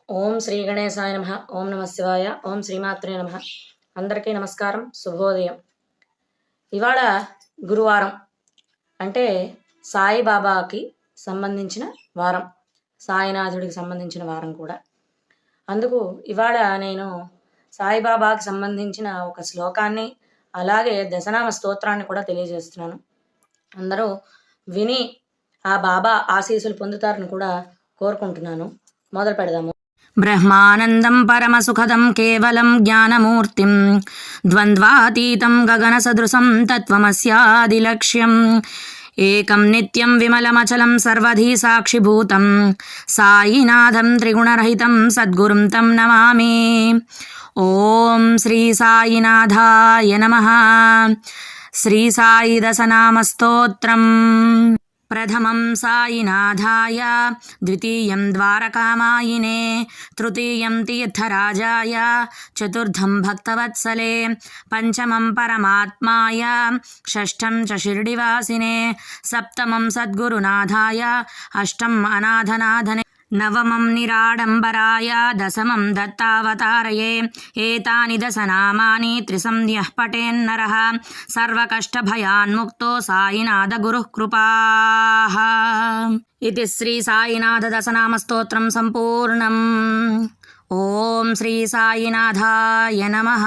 ఓం శ్రీ గణేశాయ నమః. ఓం నమ శివాయ. ఓం శ్రీమాత్రే నమః. అందరికీ నమస్కారం, శుభోదయం. ఇవాళ గురువారం అంటే సాయిబాబాకి సంబంధించిన వారం, సాయినాథుడికి సంబంధించిన వారం కూడా. అందుకు ఇవాళ నేను సాయిబాబాకి సంబంధించిన ఒక శ్లోకాన్ని అలాగే దశనామ స్తోత్రాన్ని కూడా తెలియజేస్తున్నాను. అందరూ విని ఆ బాబా ఆశీస్సులు పొందుతారని కూడా కోరుకుంటున్నాను. మొదలు పెడదాము. బ్రహ్మానందం పరమసుఖదం కేవలం జ్ఞానమూర్తిం ద్వంద్వాతీతం గగనసదృశం తత్వమస్యాదిలక్ష్యం ఏకం నిత్యం విమలమచలం సర్వధీ సాక్షిభూతం సాయినాథం త్రిగుణరహితం సద్గురుం తం నమామి. ఓం శ్రీ సాయినాథాయ నమః. శ్రీ సాయి దశనామస్తోత్రం. ప్రథమం సాయినాథాయ, ద్వితీయం ద్వారకామాయినే, తృతీయం తీర్థరాజాయ, చతుర్థం భక్తవత్సలే, పంచమం పరమాత్మాయ, షష్ఠం చ షిర్డివాసినే, సప్తమం సద్గురునాథాయ, అష్టం అనాథనాథనే, నవమం నిరాడంబరాయ, దశమం దత్తావతారయే. ఏతాని దశనామాని త్రిసంధ్యః పఠేన్నరః సర్వకష్టభయాన్ముక్తో సాయినాథ గురుః కృపాః. ఇది శ్రీ సాయినాథ దశనామస్తోత్రం సంపూర్ణం. ఓం శ్రీ సాయినాథాయ నమః.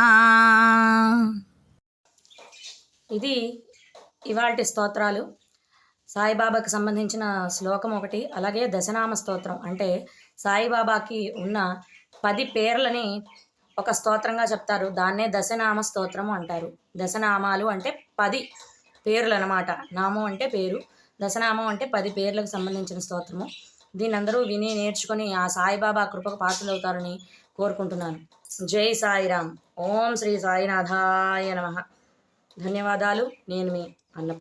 ఇది ఇవాల్టి స్తోత్రాలు. సాయిబాబాకి సంబంధించిన శ్లోకం ఒకటి, అలాగే దశనామ స్తోత్రం అంటే సాయిబాబాకి ఉన్న 10 పేర్లని ఒక స్తోత్రంగా చెప్తారు. దాన్నే దశనామ స్తోత్రము అంటారు. దశనామాలు అంటే 10 పేర్లు అన్నమాట. నామం అంటే పేరు, దశనామం అంటే 10 పేర్లకు సంబంధించిన స్తోత్రము. దీన్ని అందరూ విని నేర్చుకొని ఆ సాయిబాబా కృపకు పాత్రలవుతారని కోరుకుంటున్నాను. జై సాయిరామ్. ఓం శ్రీ సాయినాథాయ నమః. ధన్యవాదాలు. నేను మీ అన్న.